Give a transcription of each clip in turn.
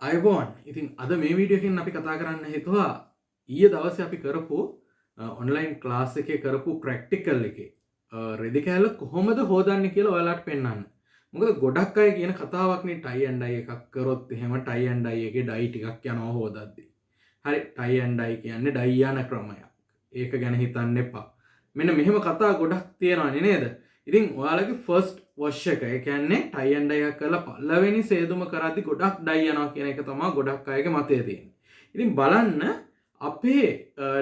අයබෝන් ඉතින් අද මේ වීඩියෝකින් අපි කතා කරන්න හිතුවා ඊයේ දවසේ අපි කරපු ඔන්ලයින් ක්ලාස් එකේ කරපු ප්‍රැක්ටිකල් එකේ රෙදි කෑල්ල කොහොමද හොදන්නේ කියලා ඔයාලට පෙන්වන්න. මොකද ගොඩක් අය කියන කතාවක් නේ ටයි ඇන්ඩ් ඩයි එකක් කරොත් එහෙම ටයි ඇන්ඩ් ඩයි එකේ ඩයි ටිකක් යනවා හොදද්දි. හරි ටයි ඇන්ඩ් ඩයි කියන්නේ ඩයි යන ක්‍රමයක්. ඒක ගැන හිතන්න එපා. මෙන්න මෙහෙම කතා ගොඩක් තියෙනවානේ නේද? ඉතින් ඔයාලගේ ෆස්ට් වොෂ් එක ඒ කියන්නේ ටයි ඇන්ඩ් ඩයි එකක් කරලා පළවෙනි සේදුම කරද්දි ගොඩක් ඩයි යනවා කියන එක තමයි ගොඩක් අයගේ මතය තියෙන්නේ. ඉතින් බලන්න අපේ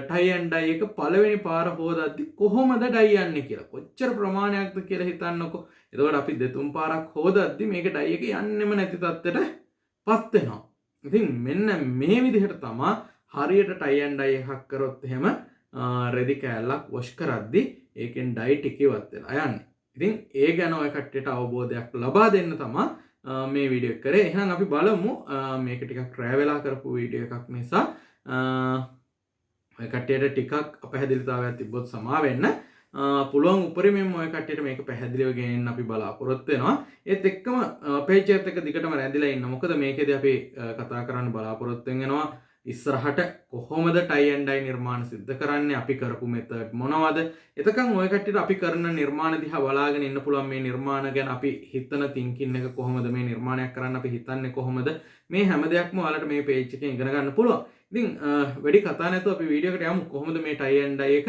ටයි ඇන්ඩ් ඩයි එක පළවෙනි පාර හොදද්දි කොහොමද ඩයි යන්නේ කියලා. කොච්චර ප්‍රමාණයක්ද කියලා හිතන්නකෝ. එතකොට අපි දෙතුන් පාරක් හොදද්දි මේක ඩයි එක යන්නෙම නැති තත්ත්වයටපත් වෙනවා. ඉතින් මෙන්න මේ විදිහට තමයි හරියට ටයි ඇන්ඩ් ඩයි එකක් කරොත් එහෙම රෙදි කෑල්ලක් වොෂ් කරද්දි ඒකෙන් ඩයි ටික ඉවත් වෙලා යන්නේ. ඉතින් ඒ ගැන ඔය කට්ටියට අවබෝධයක් ලබා දෙන්න තමයි මේ වීඩියෝ එක කරේ. එහෙනම් අපි බලමු මේක ටිකක් රෑ වෙලා කරපු වීඩියෝ එකක් නිසා ඔය කට්ටියට ටිකක් අපහැදිලිතාවයක් තිබ්බොත් සමා වෙන්න. පුළුවන් උපරිමයෙන්ම ඔය කට්ටියට මේක පැහැදිලිව ගෙනින්න අපි බලාපොරොත්තු වෙනවා. ඒත් එක්කම පේජ් එකත් එක්ක දිගටම රැඳිලා ඉන්න. මොකද මේකෙදි අපි කතා කරන්න බලාපොරොත්තු වෙනවා ඉස්සරහට කොහොමද ටයි ඇන්ඩ් ඩයි නිර්මාණ සිද්ධ කරන්නේ, අපි කරපු මෙතඩ් මොනවද. එතකන් ඔය කට්ටියට අපි කරන නිර්මාණ දිහා බලාගෙන ඉන්න පුළුවන්. මේ නිර්මාණ ගැන අපි හිතන තින්කින් එක කොහොමද, මේ නිර්මාණයක් කරන්න අපි හිතන්නේ කොහොමද, මේ හැම දෙයක්ම ඔයාලට මේ පේජ් එකෙන් ඉගෙන ගන්න පුළුවන්. ඉතින් වැඩි කතා නැතුව අපි වීඩියෝ එකට යමු. කොහොමද මේ ටයි ඇන්ඩ් ඩයි එක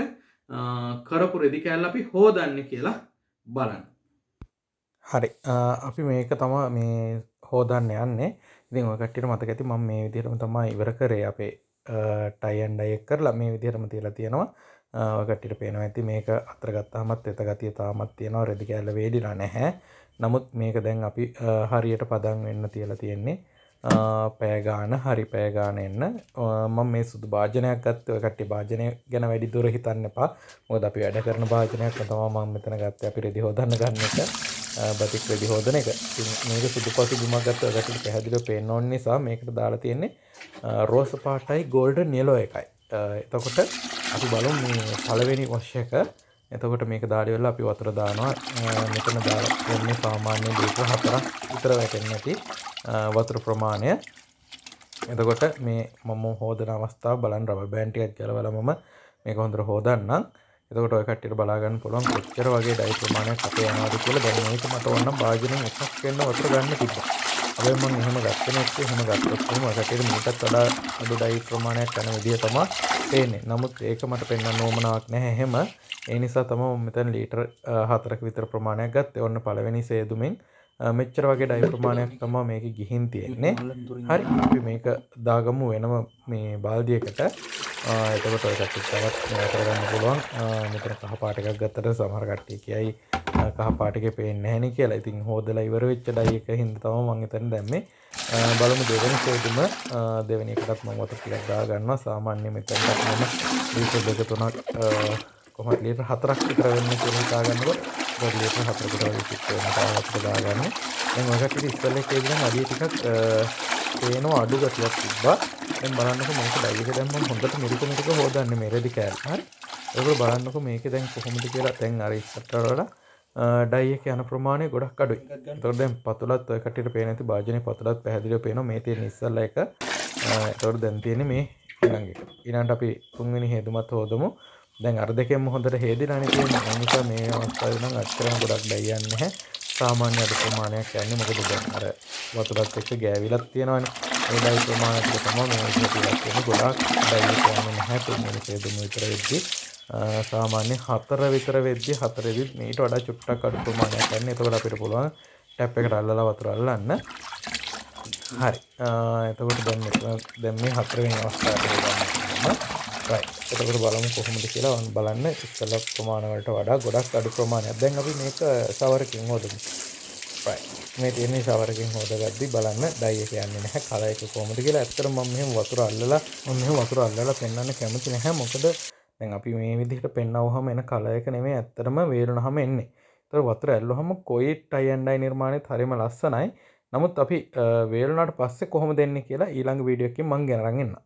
කරපු රෙදි කෑල්ල අපි හොදන්නේ කියලා බලන්න. හරි අපි මේක තමයි මේ හොදන්න යන්නේ. ඉතින් ඔය කට්ටියට මතක ඇති මම මේ විදිහටම තමයි ඉවර කරේ අපේ ටයි ඇන්ඩ් ඩයි එක කරලා මේ විදිහටම තියලා තියෙනවා. ඔය කට්ටියට පේනවා ඇති මේක අතර ගත්තාමත් එත ගතිය තාමත් තියෙනවා. රෙදි කෑල්ල වේදිලා නැහැ. නමුත් මේක දැන් අපි හරියට පදන් වෙන්න තියලා තියෙන්නේ. පෑ ගාන හරි පෑ ගාන එන්න මම මේ සුදු භාජනයක් ගත්තේ. ඔය කට්ටිය භාජනය ගැන වැඩි දුර හිතන්න එපා. මොකද අපි වැඩ කරන භාජනයක් තමයි මම මෙතන ගත්තේ. අපි රෙදි හොදන්න ගන්න එක. බතික් රෙදි හොදන එක. ඉතින් මේක සුදු පසු බිමක් ගත්තා. ඔය කට්ටියට පැහැදිලිව පේන්න ඕන නිසා මේකට දාලා තියෙන්නේ රෝස පාටයි ගෝල්ඩන් යෙලෝ එකයි. එතකොට අපි බලමු මේ පළවෙනි වොෂ් එක. එතකොට මේක දාලා ඉවරලා අපි වතුර දානවා. මෙතන දාලා දෙන්නේ සාමාන්‍ය ලීටර් 4ක් විතර වැටෙන්නේ නැති වතුර ප්‍රමාණය. එතකොට මේ මම හොදන අවස්ථාව බලන්න රබර් බෑන්ඩ් ටිකක් ගලවලා මම මේක හොඳට හොදන්නම්. එතකොට ඔය කට්ටියට බලා ගන්න පුළුවන් කොච්චර වගේ ඩයි ප්‍රමාණයක් අපේ යනවාද කියලා. දැන් මේක මට ඕන භාජනයෙන් එකක් වෙන්න වතුර ගන්න තිබ්බා. හැබැයි මම එහෙම ගත්තේ නැත්නම් එහෙම ගත්තොත් එහෙම ඔය කට්ටියට මීටත් වඩා අඩු ඩයි ප්‍රමාණයක් යන විදිය තමයි පේන්නේ. නමුත් ඒක මට පෙන්වන්න ඕමනාවක් නැහැ එහෙම. ඒ නිසා තමයි මම මෙතන ලීටර් 4ක විතර ප්‍රමාණයක් ගත්තේ. ඔන්න පළවෙනි සේදුමෙන් මෙච්චර වගේ ඩයි ප්‍රමාණයක් තමයි මේකේ ගිහින් තියෙන්නේ. හරි අපි මේක දාගමු වෙනම මේ බාල්දියකට. එතකොට ඔය කට්ටිය තවත් මේක කරගන්න පුළුවන්. මෙතන කහ පාට එකක් ගත්තට සමහර කට්ටිය කියයි කහ පාට එකේ පේන්නේ නැහැ නේ කියලා. ඉතින් හොදලා ඉවර වෙච්ච ඩයි එක හින්දා තමයි මම එතන දැම්මේ. බලමු දෙවෙනි සේදුම. දෙවෙනි එකටත් මම වතුර ටිකක් දා ගන්නවා. සාමාන්‍ය මෙතනට මම ලීටර් 2-3ක් කොහොමද ලීටර් 4ක් විතර වෙන්නේ කියලා හිතා ගන්නකොට ලීටර් 4කට වගේ පිට වෙනවා අපිට දාගන්න. දැන් ඔය කට්ටිය ඉස්සෙල්ලා එකේ ඉඳන් අඩිය ටිකක් පේනවා අඩු ගතියක් තිබ්බා. දැන් බලන්නකෝ මේක ඩයි එක දැන් මම හොඳට මිරික හොදන්නේ මේ රෙදි කෑල්ල. හරි. ඒක බලන්නකෝ මේකේ දැන් කොහොමද කියලා. දැන් අර ඉස්සරට වඩා ඩයි එක යන ප්‍රමාණය ගොඩක් අඩුයි. ඒතකොට දැන් පතුලත් ඔය කට්ටියට පේන ඇති භාජනයේ පතුලත් පැහැදිලිව පේනවා. මේ තියෙන ඉස්සෙල්ලා එක. ඒතකොට දැන් තියෙන්නේ මේ ඊළඟ එක. ඊළඟට අපි තුන්වෙනි හේදුමත් හොදමු. දැන් අර දෙකෙන්ම හොඳට හේදිලානේ තියෙන්නේ. ඒ නිසා මේ අවස්ථාවේ නම් අච්චරම ගොඩක් ඩයි යන්නේ නැහැ. සාමාන්‍ය අඩු ප්‍රමාණයක් යන්නේ. මොකද දැන් අර වතුරත් එක්ක ගෑවිලක් තියෙනවානේ. ඒ ඩයි ප්‍රමාණය ටික තමයි මේ විදිහට තියෙන්නේ. ගොඩක් ඩයි යන්නේ නැහැ. තුන්වෙනි හේදුම විතර වෙද්දී සාමාන්‍ය 4 විතර වෙද්දී 4 මේට වඩා චුට්ටක් අඩු ප්‍රමාණයක් යන්නේ. එතකොට අපිට පුළුවන් ටැප් එකට අල්ලලා වතුර අල්ලන්න. හරි. එතකොට දැන් මේ 4 වෙනි අවස්ථාවට ගන්නවා. right. එතකොට බලමු කොහොමද කියලා බලන්න. ඉස්සෙල්ලා ප්‍රමාණ වලට වඩා ගොඩක් අඩු ප්‍රමාණයක්. දැන් අපි මේක ෂවරකින් හොදමු. right. මේ තියෙන්නේ ෂවරකින් හොදගද්දි බලන්න ඩයි එක යන්නේ නැහැ. කලර් එක කොහොමද කියලා. ඇත්තටම මම මෙහෙම වතුර අල්ලලා පෙන්වන්න කැමති නැහැ. මොකද දැන් අපි මේ විදිහට පෙන්නවුවම එන කලර් එක නෙමෙයි ඇත්තටම වේලුනහම එන්නේ. ඒතර වතුර ඇල්ලුවම කොයි ටයි ඇන්ඩ් ඩයි නිර්මාණයත් හරිම ලස්සනයි. නමුත් අපි වේලුනාට පස්සේ කොහොමද එන්නේ කියලා ඊළඟ වීඩියෝ එකකින් මම ගෙනරන් එන්නම්.